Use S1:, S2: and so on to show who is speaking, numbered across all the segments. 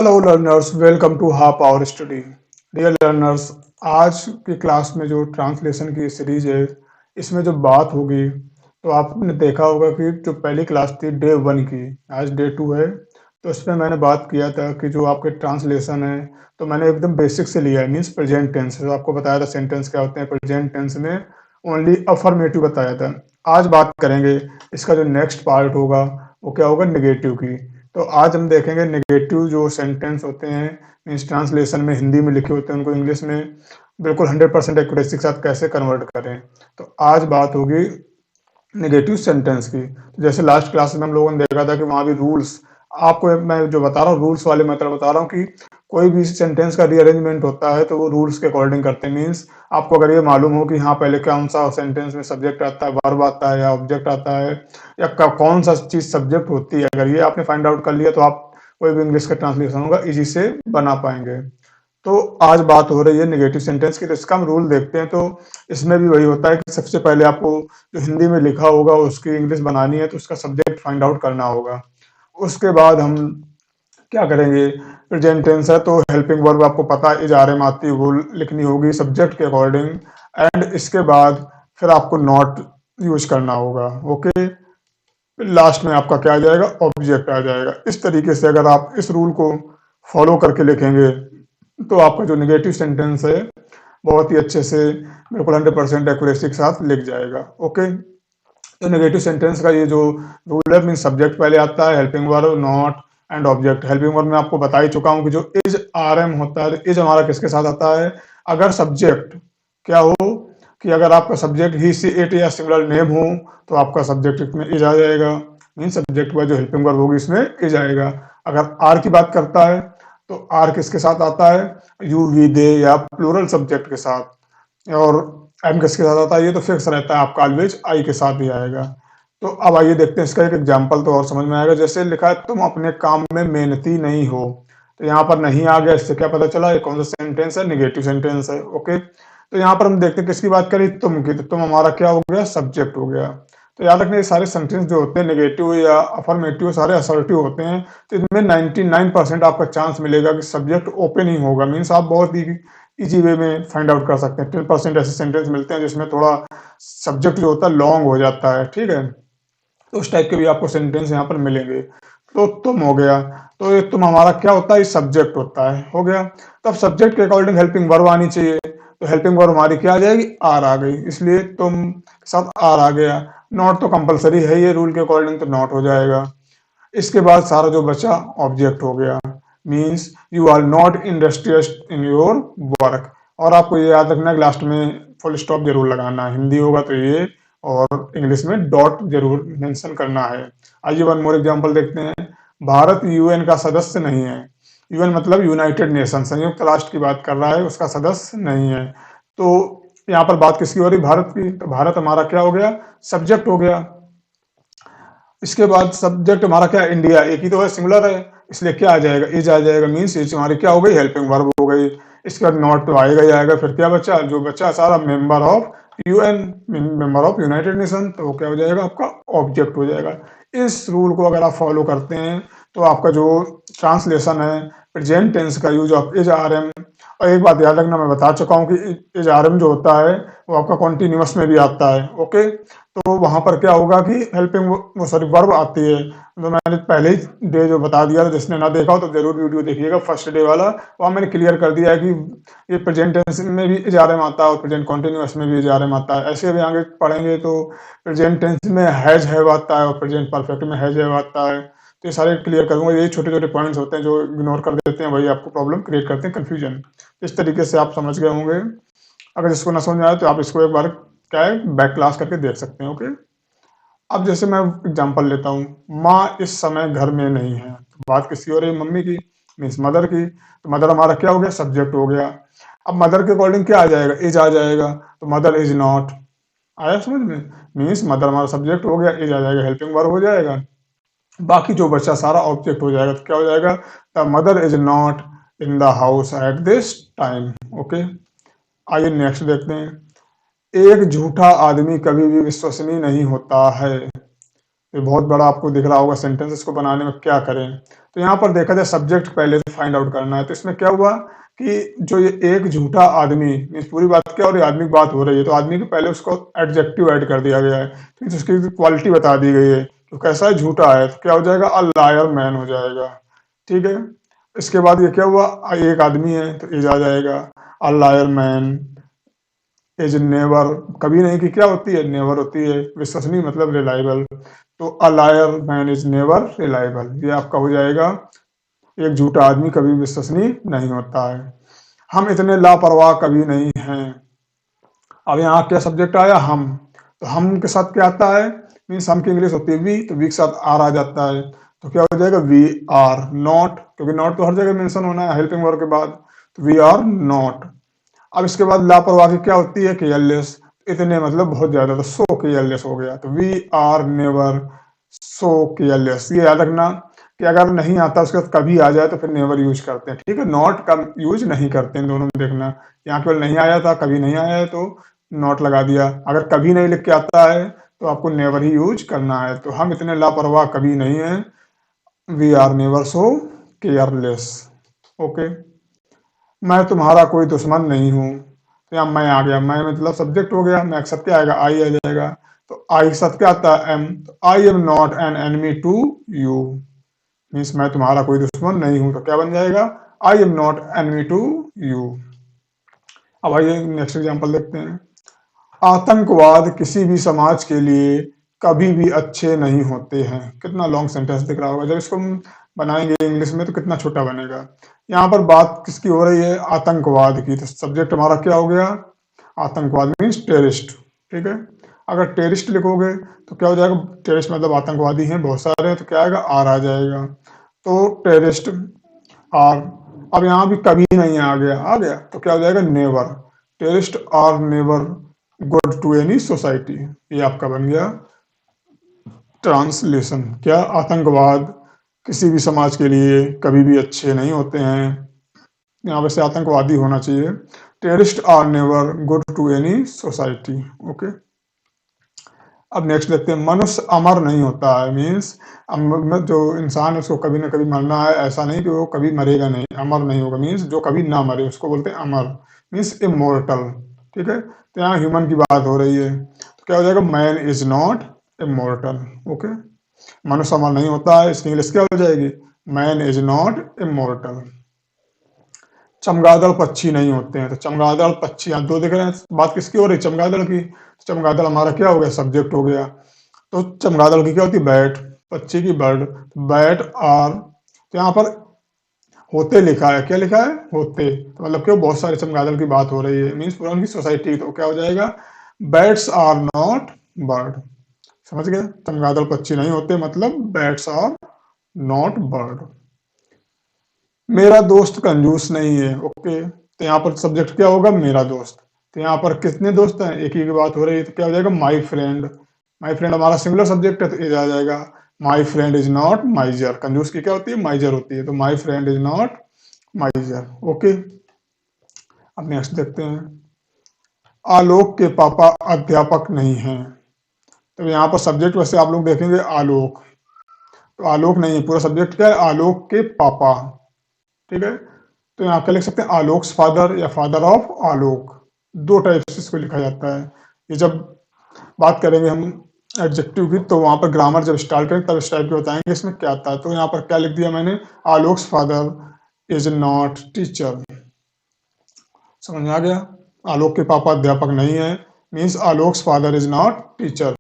S1: Hello learners, welcome to half hour study. Dear learners, आज की class में जो ट्रांसलेशन की सीरीज है, इसमें जो बात होगी, तो आपने देखा होगा कि जो पहली क्लास थी डे 1 की, आज डे 2 है। तो इसमें मैंने बात किया था कि जो आपके ट्रांसलेशन है, तो मैंने एकदम बेसिक से लिया है, मीन्स प्रेजेंट टेंस। तो आपको बताया था सेंटेंस क्या होते हैं प्रेजेंट टेंस में, ओनली अफर्मेटिव बताया था। आज बात करेंगे इसका जो नेक्स्ट पार्ट होगा वो क्या होगा, नेगेटिव की। तो आज हम देखेंगे नेगेटिव जो सेंटेंस होते हैं, मीन्स ट्रांसलेशन में हिंदी में लिखे होते हैं, उनको इंग्लिश में बिल्कुल 100% एक्यूरेसी के साथ कैसे कन्वर्ट करें। तो आज बात होगी नेगेटिव सेंटेंस की। तो जैसे लास्ट क्लास में हम लोगों ने देखा था कि वहाँ भी रूल्स, आपको मैं जो बता रहा हूँ रूल्स वाले मेथड बता रहा हूँ कि कोई भी सेंटेंस का रीअरेंजमेंट होता है तो वो रूल्स के अकॉर्डिंग करते हैं। मीन्स आपको अगर ये मालूम हो कि हाँ पहले कौन सा सेंटेंस में सब्जेक्ट आता है, वर्ब आता है या ऑब्जेक्ट आता है, या कौन सा चीज सब्जेक्ट होती है, अगर ये आपने फाइंड आउट कर लिया तो आप कोई भी इंग्लिश का ट्रांसलेशन होगा इजी से बना पाएंगे। तो आज बात हो रही है नेगेटिव सेंटेंस की। तो इसका हम रूल देखते हैं। तो इसमें भी वही होता है कि सबसे पहले आपको जो हिंदी में लिखा होगा उसकी इंग्लिश बनानी है, तो उसका सब्जेक्ट फाइंड आउट करना होगा। उसके बाद हम क्या करेंगे, प्रेजेंट टेंस है तो हेल्पिंग वर्ब आपको पता है इज आर एम आती है, वो लिखनी होगी सब्जेक्ट के अकॉर्डिंग। एंड इसके बाद फिर आपको नॉट यूज करना होगा। ओके, लास्ट में आपका क्या आ जाएगा, ऑब्जेक्ट आ जाएगा। इस तरीके से अगर आप इस रूल को फॉलो करके लिखेंगे तो आपका जो नेगेटिव सेंटेंस है बहुत ही अच्छे से बिल्कुल 100% एक्यूरेसी के साथ लिख जाएगा। ओके, तो नेगेटिव सेंटेंस का ये जो रूल है, मीन सब्जेक्ट पहले आता है, helping verb, not and object. Helping verb में आपको बता ही चुका हूं कि जो इज आर एम होता है, इज हमारा किसके साथ आता है, अगर सब्जेक्ट क्या हो, कि अगर आपका सब्जेक्ट ही सी इट या सिमिलर नेम हो तो आपका सब्जेक्ट में इज आ जाएगा। मीन सब्जेक्ट का जो हेल्पिंग वर्ब होगी इसमें इज आएगा। अगर आर की बात करता है तो आर किसके साथ आता है, यू वी दे या प्लूरल सब्जेक्ट के साथ। और एम किसके साथ आता है, ये तो फिक्स रहता है आपका, ऑलवेज आई के साथ ही आएगा। तो अब आइए देखते हैं इसका एक एग्जाम्पल तो और समझ में आएगा। जैसे लिखा है तुम अपने काम में मेहनती नहीं हो, तो यहाँ पर नहीं आ गया, इससे क्या पता चला ये कौन सा सेंटेंस है, नेगेटिव सेंटेंस है। ओके, तो यहाँ पर हम देखते हैं किसकी बात करें, तुम की। तो तुम हमारा क्या हो गया, सब्जेक्ट हो गया। तो याद रखना ये सारे सेंटेंस जो होते हैं नेगेटिव या अफर्मेटिव सारे असर्टिव होते हैं। तो इनमें 99% आपका चांस मिलेगा कि सब्जेक्ट ओपन ही होगा। मीन्स आप बहुत ही इजी वे में फाइंड आउट कर सकते हैं। 10% ऐसे सेंटेंस मिलते हैं जिसमें थोड़ा सब्जेक्ट जो होता है लॉन्ग हो जाता है, ठीक है। तो उस टाइप के भी आपको सेंटेंस यहाँ पर मिलेंगे। तो तुम हो गया, तो ये तुम हमारा क्या होता है, सब्जेक्ट होता है, हो गया। तो अब सब्जेक्ट के अकॉर्डिंग हेल्पिंग वर्ब आनी चाहिए। तो हेल्पिंग वर्ब हमारी क्या आ जाएगी, आर आ गई, इसलिए तुम के साथ आर आ गया। नॉट तो कंपलसरी है ये रूल के अकॉर्डिंग, तो नॉट हो जाएगा। इसके बाद सारा जो बचा ऑब्जेक्ट हो गया। Means you are not industrious in your work. और आपको ये याद रखना है लास्ट में फुल स्टॉप जरूर लगाना है, हिंदी होगा तो ये, और इंग्लिश में डॉट जरूर मेंशन करना है। आइए वन मोर एग्जांपल देखते हैं। भारत यूएन का सदस्य नहीं है। यूएन मतलब यूनाइटेड नेशन, संयुक्त राष्ट्र की बात कर रहा है, उसका सदस्य नहीं है। तो यहाँ पर बात किसकी हो रही, भारत की। तो भारत हमारा क्या हो गया, सब्जेक्ट हो गया। इसके बाद सब्जेक्ट हमारा क्या, इंडिया, एक ही तो है, सिंगुलर है, इसलिए क्या आ जाएगा, इज आ जाएगा। मीन्स इज हमारी क्या हो गई, हेल्पिंग वर्ब हो गई। इसके बाद नॉट तो आएगा ही आएगा। फिर क्या बचा, जो बचा सारा member of UN, member of United nation, तो वो क्या हो जाएगा, आपका ऑब्जेक्ट हो जाएगा। इस रूल को अगर आप फॉलो करते हैं तो आपका जो ट्रांसलेशन है प्रेजेंट टेंस का use of is are am. और एक बात याद रखना, मैं बता चुका हूँ कि इज आर एम जो होता है वो आपका कॉन्टिन्यूअस में भी आता है। ओके, तो वहां पर क्या होगा कि हेल्पिंग वो सॉरी वर्ब आती है। तो मैंने पहले ही डे जो बता दिया था, जिसने ना देखा हो तो जरूर वीडियो देखिएगा, फर्स्ट डे वाला। वहाँ मैंने क्लियर कर दिया है कि ये प्रेजेंट टेंस में भी इजारे में आता है और प्रेजेंट कॉन्टिन्यूअस में भी इजारे में आता है। ऐसे अभी आगे पढ़ेंगे तो प्रेजेंट टेंस में हैज हैव आता है और प्रेजेंट परफेक्ट में हैज हैव आता है। तो ये सारे क्लियर करूंगा। यही छोटे छोटे पॉइंट्स होते हैं जो इग्नोर कर देते हैं, वही आपको प्रॉब्लम क्रिएट करते हैं, कंफ्यूजन। इस तरीके से आप समझ गए होंगे। अगर इसको ना समझ में आए तो आप इसको एक बार क्या है बैक क्लास करके देख सकते हैं। ओके, अब जैसे मैं एग्जांपल लेता हूँ, माँ इस समय घर में नहीं है। तो बात किसकी हो रही है, मम्मी की, मीन्स मदर की। तो मदर हमारा क्या हो गया, सब्जेक्ट हो गया। अब मदर के अकॉर्डिंग क्या आ जाएगा, इज आ जाएगा। तो मदर इज नॉट, आया समझ में। मीन्स मदर हमारा सब्जेक्ट हो गया, इज आ जाएगा, हेल्पिंग वर्ब हो जाएगा। बाकी जो बचा सारा ऑब्जेक्ट हो जाएगा। तो क्या हो जाएगा, the mother is not in the house at this time. Okay, आइए नेक्स्ट देखते हैं। एक झूठा आदमी कभी भी विश्वसनीय नहीं होता है। ये बहुत बड़ा आपको दिख रहा होगा सेंटेंस, इसको बनाने में क्या करें। तो यहाँ पर देखा जाए सब्जेक्ट पहले से फाइंड आउट करना है। तो इसमें क्या हुआ कि जो ये एक झूठा आदमी, इस पूरी बात क्या हो रही है, आदमी की बात हो रही है, तो आदमी के पहले उसको एडजेक्टिव ऐड कर दिया गया है, तो उसकी क्वालिटी बता दी गई है, तो कैसा है, झूठा है, तो क्या हो जाएगा, अ लायर मैन हो जाएगा। ठीक है, इसके बाद ये क्या हुआ, एक आदमी है तो इज आ जाएगा, a liar man is never, कभी नहीं की क्या होती है, नेवर होती है, विश्वसनीय मतलब रिलायबल, तो a liar man is never reliable, ये आपका हो जाएगा, एक झूठा आदमी कभी विश्वसनीय नहीं होता है। हम इतने लापरवाह कभी नहीं हैं। अब यहाँ क्या सब्जेक्ट आया, हम, तो हम के साथ क्या आता है, मीन्स हम की इंग्लिश होती है वी, तो वी के साथ आर आ जाता है, तो क्या हो जाएगा, वी आर नॉट, क्योंकि नॉट तो हर जगह मेंशन होना है हेल्पिंग वर्ब के बाद, तो वी आर नॉट। अब इसके बाद लापरवाही क्या होती है, केयरलेस, इतने मतलब बहुत ज्यादा, तो सो केयरलेस हो गया, तो we are never so careless. ये याद रखना कि अगर नहीं आता उसके बाद कभी आ जाए तो फिर नेवर यूज करते हैं, ठीक है, नॉट का यूज नहीं करते हैं, दोनों में देखना, यहाँ केवल नहीं आया था, कभी नहीं आया है तो नॉट लगा दिया, अगर कभी नहीं लिख के आता है तो आपको नेवर ही यूज करना है। तो हम इतने लापरवाह कभी नहीं है, we are never so careless. Okay, मैं तुम्हारा कोई दुश्मन नहीं हूं, तो यहाँ मैं आ गया, मैं मतलब सब्जेक्ट हो गया, मैं के साथ क्या आएगा, आई आ जाएगा, तो आई के साथ क्या आता है, एम, तो I am not an enemy to you, means मैं तुम्हारा कोई दुश्मन नहीं हूं, तो क्या बन जाएगा, I am not enemy to you. अब आइए नेक्स्ट एग्जांपल देखते हैं। आतंकवाद किसी भी समाज के लिए कभी भी अच्छे नहीं होते हैं। कितना लॉन्ग सेंटेंस दिख रहा होगा, जब इसको हम बनाएंगे इंग्लिश में तो कितना छोटा बनेगा। यहाँ पर बात किसकी हो रही है, आतंकवाद की, तो सब्जेक्ट हमारा क्या हो गया, आतंकवाद मीन्स टेररिस्ट। ठीक है, अगर टेररिस्ट लिखोगे तो क्या हो जाएगा, टेररिस्ट मतलब आतंकवादी हैं बहुत सारे हैं, तो क्या आएगा, आर आ जाएगा, तो टेररिस्ट आर। अब यहाँ भी कभी नहीं आ गया, आ गया तो क्या हो जाएगा, never, terrorist are never good to any society. ये आपका बन गया ट्रांसलेशन। क्या, आतंकवाद किसी भी समाज के लिए कभी भी अच्छे नहीं होते हैं, यहाँ वैसे आतंकवादी होना चाहिए, terrorist are never good to any society. Okay, अब नेक्स्ट देखते हैं, मनुष्य अमर नहीं होता है, मीन्स जो इंसान है उसको कभी ना कभी मरना है, ऐसा नहीं कि वो कभी मरेगा नहीं, अमर नहीं होगा, मीन्स जो कभी ना मरे उसको बोलते हैं अमर, मीन्स इमोर्टल। ठीक है, तो यहाँ ह्यूमन की बात हो रही है, तो क्या हो जाएगा, man is not immortal. Okay, मनुष्य अमर नहीं होता है, इसकी इंग्लिश क्या हो जाएगी, मैन इज नॉट इमोर्टल। चमगादड़ पक्षी नहीं होते हैं, तो चमगादड़ पक्षी यहाँ दो दिख रहे हैं, बात किसकी हो रही है, चमगादड़ की, तो चमगादड़ हमारा क्या हो गया, सब्जेक्ट हो गया, तो चमगादड़ की क्या होती है, बैट, पक्षी की बर्ड, बैट आर, तो यहाँ पर होते लिखा है, क्या लिखा है, होते, तो मतलब क्यों, बहुत सारे चमगादड़ की बात हो रही है, मीन्स पूरा उनकी सोसाइटी, तो क्या हो जाएगा, बैट्स आर नॉट बर्ड। समझ गए, चमगादड़ पक्षी नहीं होते मतलब बैट्स आर नॉट बर्ड। मेरा दोस्त कंजूस नहीं है। ओके, तो यहाँ पर सब्जेक्ट क्या होगा, मेरा दोस्त, तो यहाँ पर कितने दोस्त हैं, एक ही की बात हो रही है, तो क्या हो जाएगा, माई फ्रेंड, माई फ्रेंड हमारा सिंगुलर सब्जेक्ट है तो ये आ जाएगा, माई फ्रेंड इज नॉट माइजर, कंजूस की क्या होती है, माइजर होती है, तो my friend is not माइजर। Okay, अब नेक्स्ट देखते हैं, आलोक के पापा अध्यापक नहीं हैं, तो यहाँ पर सब्जेक्ट वैसे आप लोग देखेंगे आलोक, तो आलोक नहीं है, पूरा सब्जेक्ट क्या है, आलोक के पापा। ठीक है, तो यहाँ क्या लिख सकते हैं, आलोक्स फादर या फादर ऑफ आलोक, दो टाइप से इसको लिखा जाता है। ये जब बात करेंगे हम एडजेक्टिव की तो वहां पर ग्रामर जब स्टार्ट करें तब इस टाइप के बताएंगे इसमें क्या आता है। तो यहाँ पर क्या लिख दिया मैंने, Alok's father is not teacher. समझ में आ गया, आलोक के पापा अध्यापक नहीं है, means Alok's father is not teacher.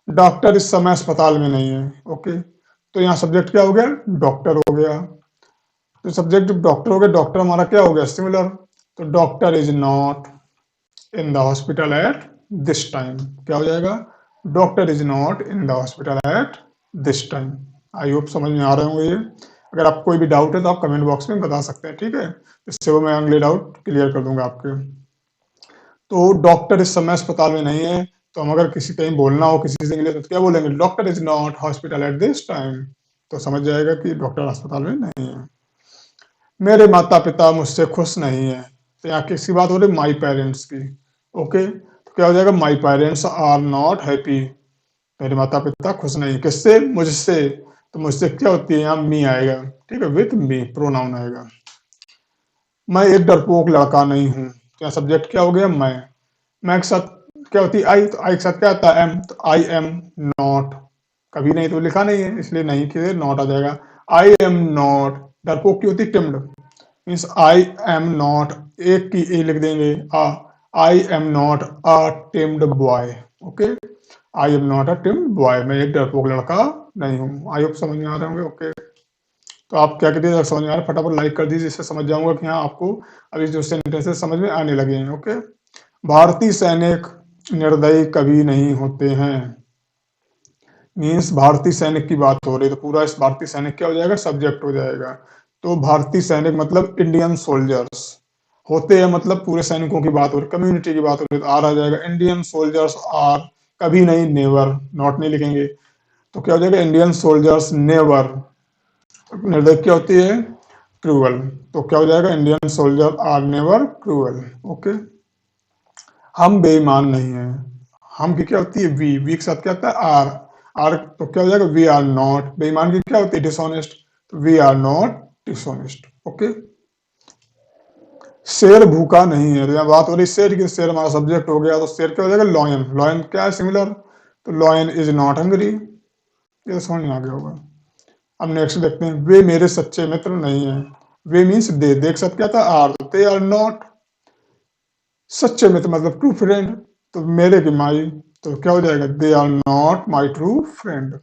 S1: Doctor इस समय अस्पताल में नहीं है। ओके, तो यहाँ सब्जेक्ट क्या हो गया, डॉक्टर हो गया, तो सब्जेक्ट डॉक्टर हो गया, डॉक्टर हमारा क्या हो गया, सिमिलर, तो doctor is not in the hospital at this time, क्या हो जाएगा, doctor is not in the hospital at this time. I hope समझ में आ रहे होंगे ये। अगर आपको कोई भी डाउट है तो आप कमेंट बॉक्स में बता सकते हैं, ठीक है, इससे वो मैं अगले डाउट क्लियर कर दूंगा आपके। तो डॉक्टर इस समय अस्पताल में नहीं है, तो हम अगर किसी कहीं बोलना हो किसी से इंग्लिश में तो क्या बोलेंगे, doctor is not hospital at this time, तो समझ जाएगा कि डॉक्टर अस्पताल में नहीं है। मेरे माता पिता मुझसे खुश नहीं है, तो यहाँ किसकी बात हो रही है, माई पेरेंट्स की। ओके, तो क्या हो जाएगा, my parents are not happy, मेरे माता पिता खुश नहीं। किससे? मुझसे। तो मुझसे क्या होती है, यहाँ मी आएगा, ठीक है, विथ मी प्रोनाउन आएगा। मैं एक डरपोक लड़का नहीं हूँ, क्या सब्जेक्ट क्या हो गया, मैं के साथ क्या होती है, आई, तो आई के साथ क्या आता है, एम, तो आई एम नॉट, कभी नहीं तो लिखा नहीं है इसलिए नहीं के नॉट आ जाएगा। आई एम नॉट, डरपोक की होती है timid, means I am not, एक की ए लिख देंगे आ, I am not a timid boy, okay, I am not a timid boy, मैं एक डरपोक लड़का नहीं हूँ। आई होप समझ में आ रहे होंगे, ओके। तो आप क्या कहते हैं, समझ में आ रहा है, फटाफट लाइक कर दीजिए, जिससे समझ जाऊंगा कि हाँ आपको अभी जो सेंटेंसेस समझ में आने लगे हैं, ओके। भारतीय सैनिक निर्दयी कभी नहीं होते हैं, मीन्स भारतीय सैनिक की बात हो रही है तो पूरा इस भारतीय सैनिक क्या हो जाएगा, सब्जेक्ट हो जाएगा। तो भारतीय सैनिक मतलब इंडियन सोल्जर्स, होते हैं मतलब पूरे सैनिकों की बात हो रही, कम्युनिटी की बात हो रही, तो आर आ जाएगा, इंडियन सोल्जर्स आर, कभी नहीं, नेवर, नॉट नहीं लिखेंगे, तो क्या हो जाएगा, इंडियन सोल्जर्स नेवर, निर्दयी क्या होती है, क्रूअल, तो क्या हो जाएगा, Indian soldier are never cruel, okay. हम बेईमान नहीं है, हम की क्या होती है, वी के साथ क्या आता है, आर तो क्या हो जाएगा, वी आर नॉट, बेईमान की क्या होती है, डिसऑनेस्ट, तो we are not dishonest, okay. शेर भूखा नहीं है, तो यहाँ बात हो रही शेर की, शेर हमारा सब्जेक्ट हो गया, तो शेर क्या हो जाएगा, लॉयन, लॉयन क्या है, सिमिलर, तो लॉयन इज नॉट हंग्री, ये तो समझ में आ गया होगा। अब नेक्स्ट देखते हैं, वे मेरे सच्चे मित्र नहीं है, वे मीन्स दे, देख सकते क्या था, आर, तो दे आर नॉट सच्चे मित्र मतलब ट्रू फ्रेंड, तो मेरे की माई, तो क्या हो जाएगा, they are not my true friend,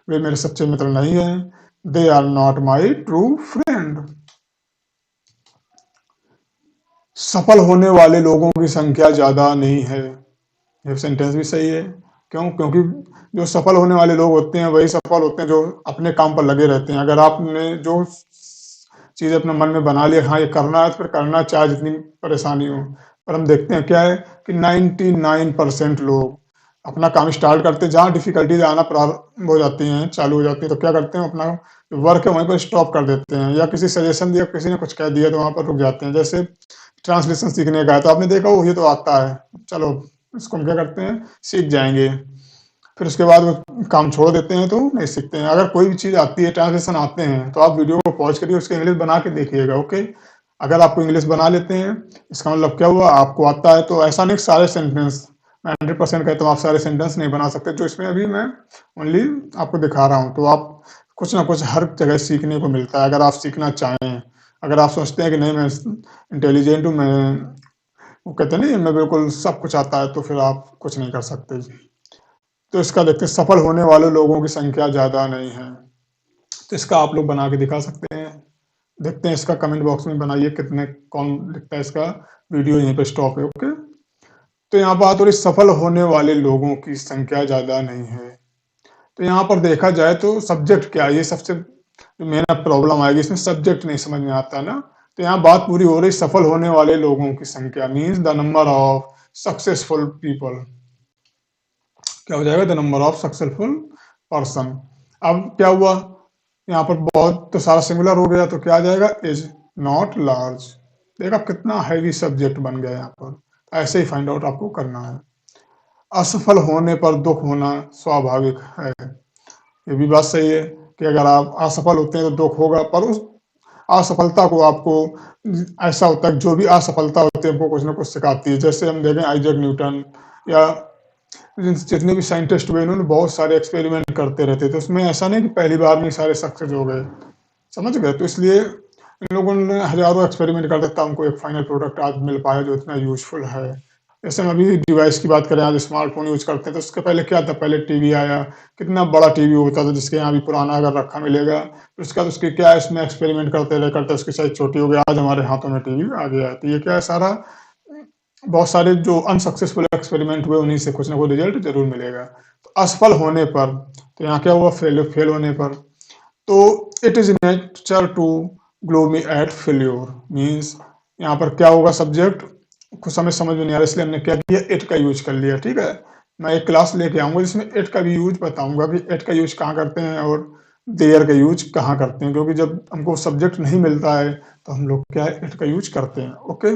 S1: वे मेरे सच्चे मित्र नहीं है, they are not my true friend. सफल होने वाले लोगों की संख्या ज्यादा नहीं है, ये सेंटेंस भी सही है, क्यों, क्योंकि जो सफल होने वाले लोग होते हैं वही सफल होते हैं जो अपने काम पर लगे रहते हैं। अगर आपने जो चीज अपने मन में बना लिया, हाँ ये करना है, तो फिर करना, चाहे जितनी परेशानी हो। पर हम देखते हैं क्या है कि 99% लोग अपना काम स्टार्ट करते हैं, जहाँ डिफिकल्टीज आना प्रारंभ हो जाती हैं, चालू हो जाती है, तो क्या करते हैं, अपना वर्क है वहीं पर स्टॉप कर देते हैं, या किसी सजेशन दिया, किसी ने कुछ कह दिया तो वहां पर रुक जाते हैं। जैसे ट्रांसलेशन सीखने का है, तो आपने देखा वो ये तो आता है, चलो इसको हम क्या करते हैं, सीख जाएंगे, फिर उसके बाद वो काम छोड़ देते हैं तो नहीं सीखते हैं। अगर कोई भी चीज आती है, ट्रांसलेशन आते हैं, तो आप वीडियो को पॉज करिए, उसके इंग्लिश बना के देखिएगा, ओके। अगर आपको इंग्लिश बना लेते हैं, इसका मतलब क्या हुआ, आपको आता है, तो ऐसा नहीं कि सारे सेंटेंस मैं 100% कहता हूँ, आप सारे सेंटेंस नहीं बना सकते, जो इसमें अभी मैं ओनली आपको दिखा रहा हूँ। तो आप कुछ ना कुछ हर जगह सीखने को मिलता है, अगर आप सीखना चाहें। अगर आप सोचते हैं कि नहीं मैं इंटेलिजेंट हूँ, मैं वो कहते नहीं मैं बिल्कुल सब कुछ आता है, तो फिर आप कुछ नहीं कर सकते। तो इसका देखते हैं, सफल होने वाले लोगों की संख्या ज्यादा नहीं है, तो इसका आप लोग बना के दिखा सकते हैं। देखते हैं इसका, कमेंट बॉक्स में बनाइए कितने, कौन लिखता है इसका, वीडियो यहीं पे स्टॉप है, ओके। तो यहाँ बात हो रही सफल होने वाले लोगों की संख्या ज्यादा नहीं है, तो यहाँ पर देखा जाए तो सब्जेक्ट क्या है, ये सबसे मेन प्रॉब्लम आएगी, इसमें सब्जेक्ट नहीं समझ में आता ना। तो यहाँ बात पूरी हो रही सफल होने वाले लोगों की संख्या, means the number of successful people, क्या हो जाएगा, the number of successful person. अब क्या हुआ, यहाँ पर बहुत तो सारा सिमिलर हो गया, तो क्या आ जाएगा, इज नॉट लार्ज, देखा कितना हैवी सब्जेक्ट बन गया यहाँ पर। ऐसे ही फाइंड आउट आपको करना है। असफल होने पर दुख होना स्वाभाविक है, ये भी बात सही है कि अगर आप असफल होते हैं तो दुख होगा, पर उस असफलता को आपको, ऐसा होता है जो भी असफलता होती है हमको कुछ ना कुछ सिखाती है। जैसे हम देखें आइजैक न्यूटन या जितने भी साइंटिस्ट हुए, इन्होंने बहुत सारे एक्सपेरिमेंट करते रहते थे, उसमें ऐसा नहीं कि पहली बार में सारे सक्सेस हो गए, समझ गए। तो इसलिए इन लोगों ने हजारों एक्सपेरिमेंट कर देता, उनको एक फाइनल प्रोडक्ट आज मिल पाया जो इतना यूजफुल है। जैसे हम अभी डिवाइस की बात करें, आज स्मार्टफोन यूज करते हैं, तो उसके पहले क्या था, पहले टीवी आया, कितना बड़ा टीवी होता था, जिसके यहाँ भी पुराना अगर रखा मिलेगा, फिर उसके बाद उसकी क्या है, इसमें एक्सपेरिमेंट करते रहे करते उसकी साइज छोटी हो गई, आज हमारे हाथों में टीवी आ गया है। तो ये क्या है, सारा बहुत सारे जो अनसक्सेसफुल एक्सपेरिमेंट हुए उन्हीं से कुछ ना कुछ रिजल्ट जरूर मिलेगा। तो असफल होने पर, तो यहाँ क्या हुआ, फेल होने पर, तो it is nature to gloomy at failure, means यहाँ पर क्या होगा, सब्जेक्ट कुछ समझ में नहीं आ रहा, इसलिए हमने क्या किया, इट का यूज कर लिया, ठीक है। मैं एक क्लास लेके आऊंगा जिसमें इट का भी यूज बताऊंगा कि इट का यूज कहाँ करते हैं और देयर का यूज कहाँ करते हैं, क्योंकि जब हमको सब्जेक्ट नहीं मिलता है तो हम लोग क्या है, इट का यूज करते हैं, ओके।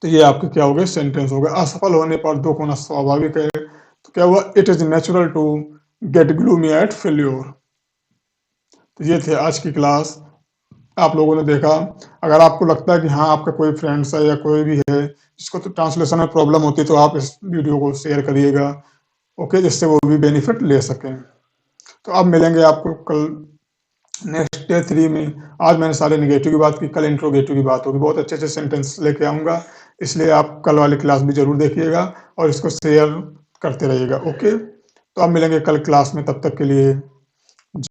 S1: तो ये आपके क्या हो गए, सेंटेंस हो गए। असफल होने पर दुख होना स्वाभाविक है, तो क्या हुआ, it is natural to get gloomy at failure. तो ये थे आज की क्लास। आप लोगों ने देखा, अगर आपको लगता है कि हाँ आपका कोई फ्रेंड्स है या कोई भी है जिसको तो ट्रांसलेशन में प्रॉब्लम होती है, तो आप इस वीडियो को शेयर करिएगा, ओके, जिससे वो भी बेनिफिट ले सकें। तो अब मिलेंगे आपको कल नेक्स्ट डे 3 में। आज मैंने सारे नेगेटिव की बात की, कल इंट्रोगेटिव की बात होगी, बहुत अच्छे अच्छे सेंटेंस लेके आऊँगा, इसलिए आप कल वाली क्लास भी ज़रूर देखिएगा और इसको शेयर करते रहिएगा, ओके। तो अब मिलेंगे कल क्लास में, तब तक के लिए